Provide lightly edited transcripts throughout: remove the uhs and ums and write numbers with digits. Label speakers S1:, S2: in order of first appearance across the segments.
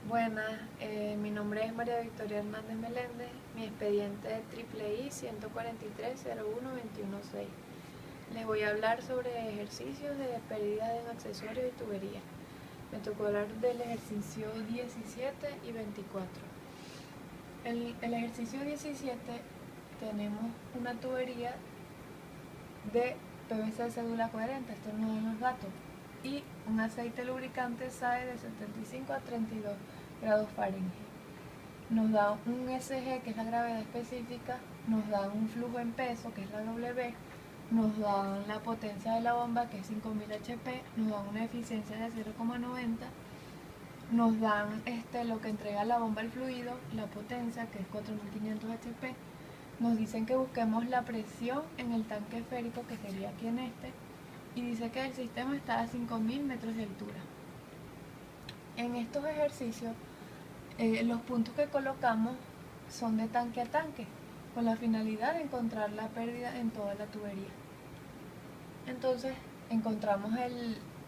S1: Buenas, mi nombre es María Victoria Hernández Meléndez, mi expediente es III 143-01-216. Les voy a hablar sobre ejercicios de pérdida en accesorios y tubería. Me tocó hablar del ejercicio 17 y 24. El ejercicio 17 tenemos una tubería de PVC cédula coherente, esto no dan los datos, y un aceite lubricante SAE de 75 a 32 grados Fahrenheit. Nos da un SG, que es la gravedad específica, nos dan un flujo en peso, que es la W, nos dan la potencia de la bomba, que es 5000 HP, nos dan una eficiencia de 0,90, nos dan lo que entrega la bomba al fluido, la potencia, que es 4500 HP, nos dicen que busquemos la presión en el tanque esférico, que sería aquí en y dice que el sistema está a 5000 metros de altura. En estos ejercicios, los puntos que colocamos son de tanque a tanque, con la finalidad de encontrar la pérdida en toda la tubería. Entonces, encontramos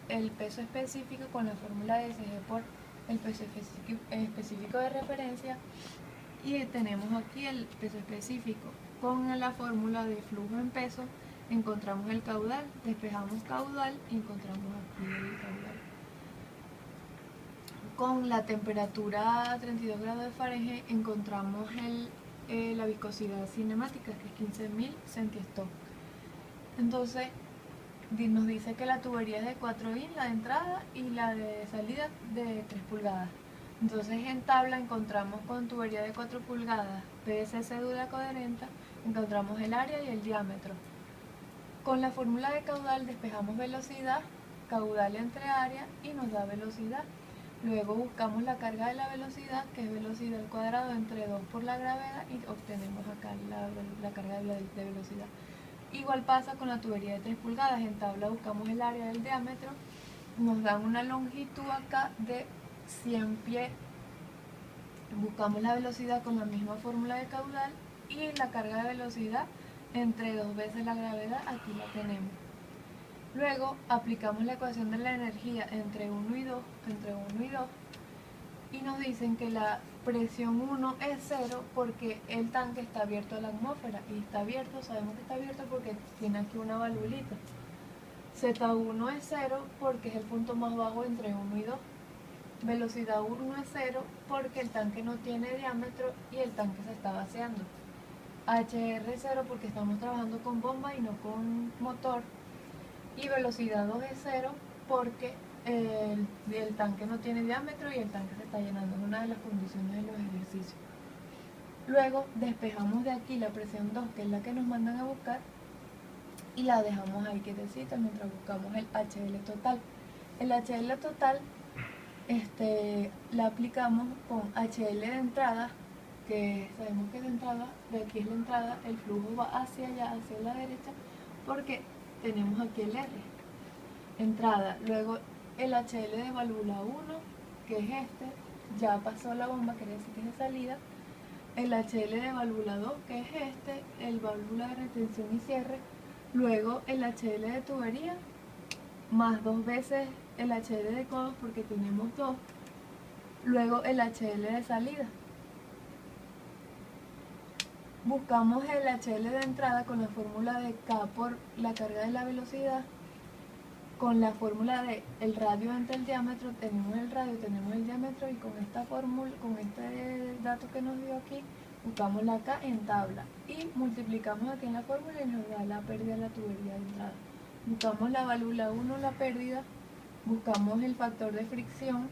S1: el peso específico con la fórmula de SG por el peso específico de referencia, y tenemos aquí el peso específico. Con la fórmula de flujo en peso encontramos el caudal, despejamos caudal y encontramos aquí el caudal. Con la temperatura a 32 grados de Fahrenheit encontramos la viscosidad cinemática, que es 15000 centistock. Entonces nos dice que la tubería es de 4 in, la de entrada, y la de salida de 3 pulgadas. Entonces en tabla encontramos con tubería de 4 pulgadas, PVC cédula coherente, encontramos el área y el diámetro. Con la fórmula de caudal despejamos velocidad, caudal entre área, y nos da velocidad. Luego buscamos la carga de la velocidad, que es velocidad al cuadrado entre 2 por la gravedad, y obtenemos acá la carga de velocidad. Igual pasa con la tubería de 3 pulgadas, en tabla buscamos el área del diámetro, nos dan una longitud acá de 100 pies, buscamos la velocidad con la misma fórmula de caudal, y la carga de velocidad entre 2 veces la gravedad, aquí la tenemos. Luego aplicamos la ecuación de la energía entre 1 y 2, y nos dicen que la presión 1 es 0 porque el tanque está abierto a la atmósfera, y está abierto, sabemos que está abierto porque tiene aquí una valvulita. Z1 es 0 porque es el punto más bajo entre 1 y 2. Velocidad 1 es 0 porque el tanque no tiene diámetro y el tanque se está vaciando. HR es 0 porque estamos trabajando con bomba y no con motor. Y velocidad 2 es 0 porque el tanque no tiene diámetro y el tanque se está llenando. Es una de las condiciones de los ejercicios. Luego despejamos de aquí la presión 2, que es la que nos mandan a buscar, y la dejamos ahí quietecita mientras buscamos el HL total. El HL total la aplicamos con HL de entrada, que sabemos que es de entrada, de aquí es la entrada, el flujo va hacia allá, hacia la derecha, porque tenemos aquí el R, entrada. Luego el HL de válvula 1, que es ya pasó la bomba, quiere decir que es de salida. El HL de válvula 2, que es el válvula de retención y cierre. Luego el HL de tubería, más 2 veces el HL de codos, porque tenemos 2. Luego el HL de salida. Buscamos el HL de entrada con la fórmula de K por la carga de la velocidad. Con la fórmula de el radio entre el diámetro, tenemos el radio, tenemos el diámetro, y con esta fórmula, con este dato que nos dio aquí, buscamos la K en tabla y multiplicamos aquí en la fórmula y nos da la pérdida de la tubería de entrada. Buscamos la válvula 1, la pérdida, buscamos el factor de fricción,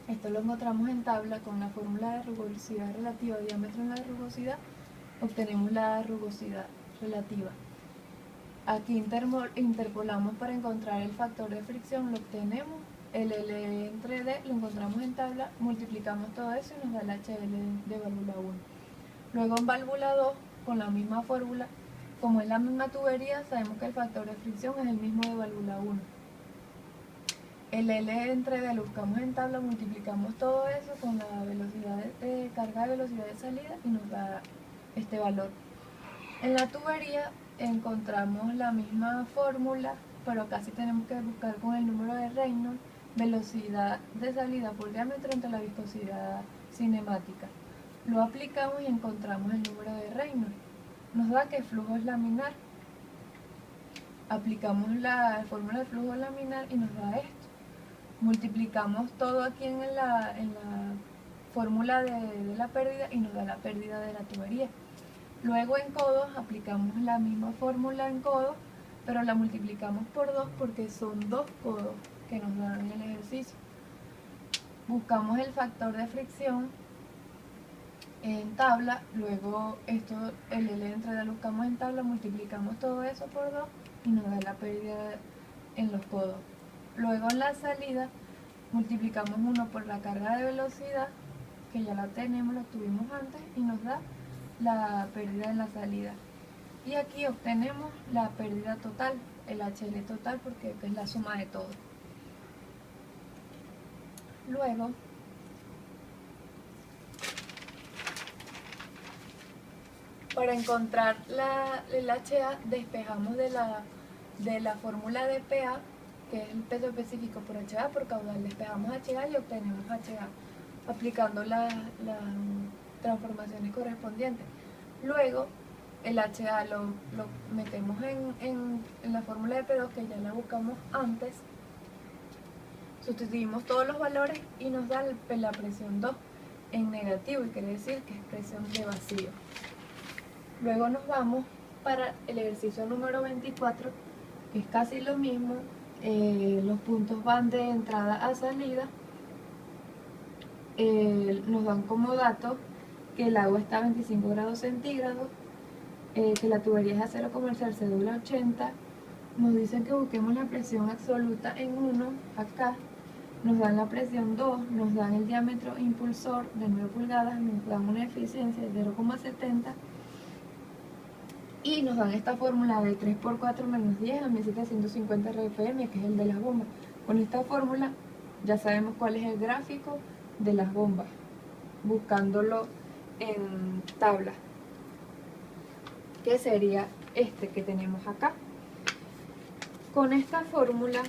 S1: esto lo encontramos en tabla con la fórmula de rugosidad relativa, diámetro en la rugosidad, obtenemos la rugosidad relativa. Aquí interpolamos para encontrar el factor de fricción, lo obtenemos, el L entre D lo encontramos en tabla, multiplicamos todo eso y nos da el HL de válvula 1. Luego en válvula 2, con la misma fórmula, como es la misma tubería, sabemos que el factor de fricción es el mismo de válvula 1. El L entre D lo buscamos en tabla, multiplicamos todo eso con la velocidad de carga de velocidad de salida y nos da este valor. En la tubería encontramos la misma fórmula, pero casi tenemos que buscar con el número de Reynolds, velocidad de salida por diámetro entre la viscosidad cinemática. Lo aplicamos y encontramos el número de Reynolds. Nos da que el flujo es laminar. Aplicamos la fórmula de flujo laminar y nos da esto. Multiplicamos todo aquí en la fórmula de la pérdida y nos da la pérdida de la tubería. Luego en codos aplicamos la misma fórmula en codos, pero la multiplicamos por 2 porque son 2 codos que nos dan el ejercicio. Buscamos el factor de fricción en tabla, luego esto, el L de entrada lo buscamos en tabla, multiplicamos todo eso por 2 y nos da la pérdida en los codos. Luego en la salida multiplicamos 1 por la carga de velocidad, que ya la tenemos, la tuvimos antes, y nos da la pérdida en la salida. Y aquí obtenemos la pérdida total, el HL total, porque es la suma de todo. Luego, para encontrar el HA, despejamos de la fórmula de PA, que es el peso específico por HA, por caudal. Despejamos HA y obtenemos HA, aplicando las transformaciones correspondientes. Luego, el HA lo metemos en la fórmula de P2, que ya la buscamos antes. Sustituimos todos los valores y nos da la presión 2 en negativo, y quiere decir que es presión de vacío. Luego nos vamos para el ejercicio número 24, que es casi lo mismo. Los puntos van de entrada a salida. Nos dan como dato que el agua está a 25 grados centígrados, que la tubería es de acero comercial cédula 80. Nos dicen que busquemos la presión absoluta en 1 acá. Nos dan la presión 2, nos dan el diámetro impulsor de 9 pulgadas, nos dan una eficiencia de 0,70 y nos dan esta fórmula de 3 por 4 menos 10 a 1750 RPM, que es el de las bombas. Con esta fórmula ya sabemos cuál es el gráfico de las bombas, buscándolo en tabla, que sería este que tenemos acá. Con esta fórmula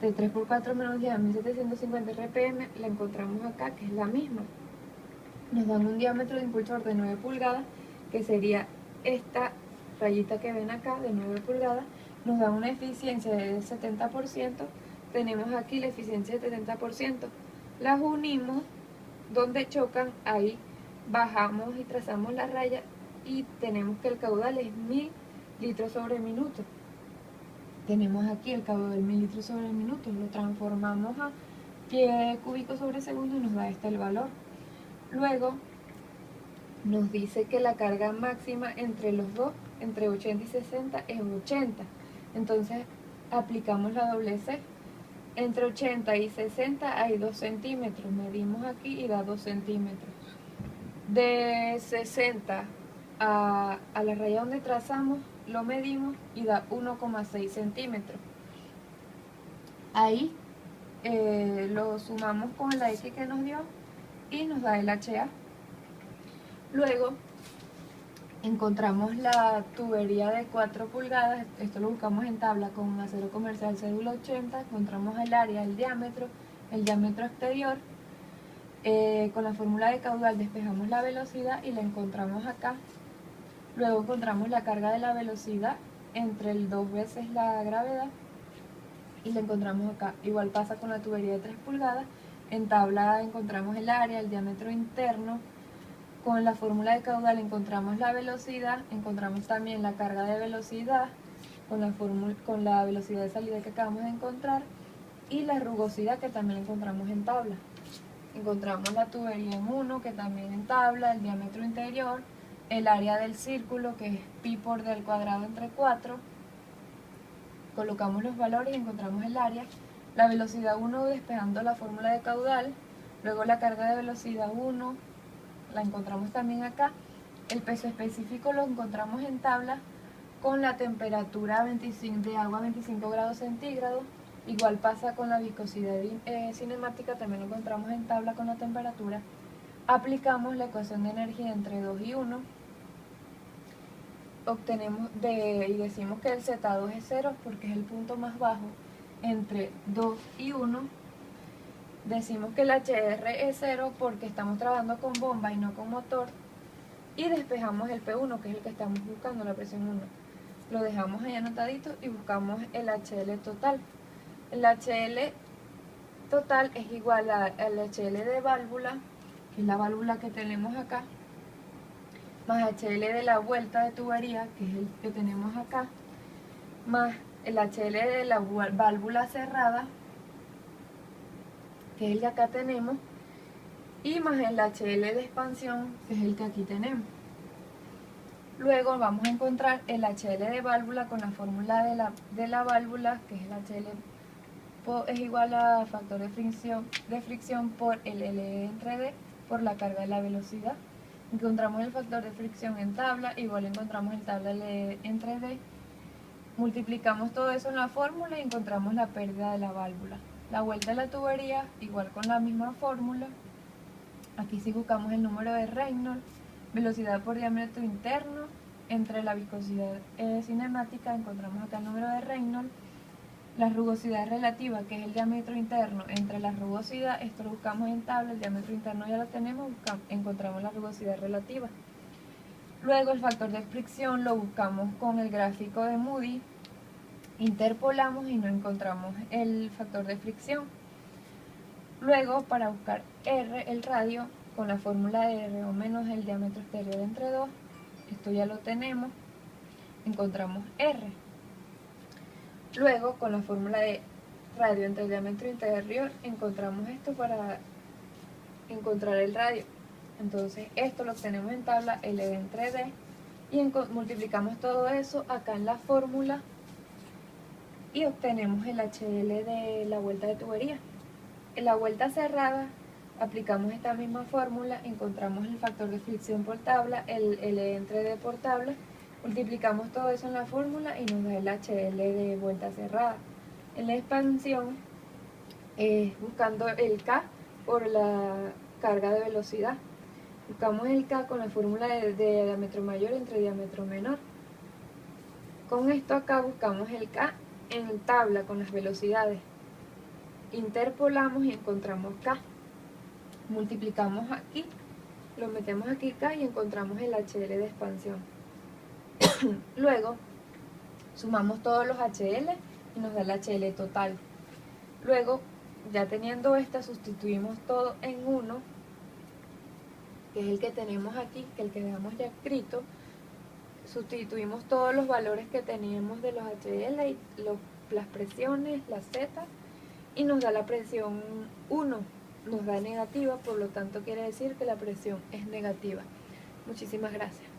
S1: de 3 por 4 menos 10 a 1750 RPM la encontramos acá, que es la misma. Nos dan un diámetro de impulsor de 9 pulgadas, que sería esta rayita que ven acá de 9 pulgadas. Nos dan una eficiencia del 70%. Tenemos aquí la eficiencia del 70%. Las unimos donde chocan, ahí bajamos y trazamos la raya y tenemos que el caudal es 1000 litros sobre minuto. Tenemos aquí el caudal 1000 litros sobre minuto, lo transformamos a pie cúbico sobre segundo y nos da este el valor. Luego nos dice que la carga máxima entre los dos, entre 80 y 60, es 80. Entonces aplicamos la doble C. Entre 80 y 60 hay 2 centímetros. Medimos aquí y da 2 centímetros. De 60 a la raya donde trazamos, lo medimos y da 1,6 centímetros. Ahí lo sumamos con la X que nos dio y nos da el HA. Luego encontramos la tubería de 4 pulgadas, esto lo buscamos en tabla con acero comercial cédula 80, encontramos el área, el diámetro exterior. Con la fórmula de caudal despejamos la velocidad y la encontramos acá. Luego encontramos la carga de la velocidad entre el 2 veces la gravedad y la encontramos acá. Igual pasa con la tubería de 3 pulgadas, en tabla encontramos el área, el diámetro interno. Con la fórmula de caudal encontramos la velocidad, encontramos también la carga de velocidad con la velocidad de salida que acabamos de encontrar y la rugosidad, que también encontramos en tabla. Encontramos la tubería en 1, que también en tabla, el diámetro interior, el área del círculo, que es pi por d al cuadrado entre 4. Colocamos los valores y encontramos el área. La velocidad 1 despejando la fórmula de caudal, luego la carga de velocidad 1, la encontramos también acá. El peso específico lo encontramos en tabla con la temperatura de agua a 25 grados centígrados. Igual pasa con la viscosidad cinemática, también lo encontramos en tabla con la temperatura. Aplicamos la ecuación de energía entre 2 y 1. Obtenemos y decimos que el Z2 es 0 porque es el punto más bajo entre 2 y 1. Decimos que el HR es 0 porque estamos trabajando con bomba y no con motor. Y despejamos el P1, que es el que estamos buscando, la presión 1. Lo dejamos ahí anotadito y buscamos el HL total. El HL total es igual al HL de válvula, que es la válvula que tenemos acá, más HL de la vuelta de tubería, que es el que tenemos acá, más el HL de la válvula cerrada, que es el que acá tenemos, y más el HL de expansión, que es el que aquí tenemos. Luego vamos a encontrar el HL de válvula con la fórmula de la válvula, que es el HL es igual a factor de fricción por el L entre D por la carga de la velocidad. Encontramos el factor de fricción en tabla, igual encontramos el tabla L entre D. Multiplicamos todo eso en la fórmula y encontramos la pérdida de la válvula. La vuelta de la tubería, igual con la misma fórmula. Aquí sí buscamos el número de Reynolds, velocidad por diámetro interno, entre la viscosidad cinemática, encontramos acá el número de Reynolds. La rugosidad relativa, que es el diámetro interno entre la rugosidad, esto lo buscamos en tabla, el diámetro interno ya lo tenemos, encontramos la rugosidad relativa. Luego el factor de fricción lo buscamos con el gráfico de Moody, interpolamos y no encontramos el factor de fricción. Luego, para buscar R, el radio, con la fórmula de R o menos el diámetro exterior entre 2, esto ya lo tenemos, encontramos R. Luego, con la fórmula de radio entre el diámetro interior, encontramos esto para encontrar el radio. Entonces, esto lo obtenemos en tabla L entre D y multiplicamos todo eso acá en la fórmula y obtenemos el HL de la vuelta de tubería. En la vuelta cerrada, aplicamos esta misma fórmula, encontramos el factor de fricción por tabla, el L entre D por tabla. Multiplicamos todo eso en la fórmula y nos da el HL de vuelta cerrada. En la expansión, buscando el K por la carga de velocidad. Buscamos el K con la fórmula de diámetro mayor entre diámetro menor. Con esto acá buscamos el K en tabla con las velocidades. Interpolamos y encontramos K. Multiplicamos aquí, lo metemos aquí K y encontramos el HL de expansión. Luego sumamos todos los HL y nos da el HL total. Luego, ya teniendo esta, sustituimos todo en 1, que es el que tenemos aquí, que es el que dejamos ya escrito. Sustituimos todos los valores que teníamos de los HL y las presiones, las Z, y nos da la presión 1, nos da negativa, por lo tanto quiere decir que la presión es negativa. Muchísimas gracias.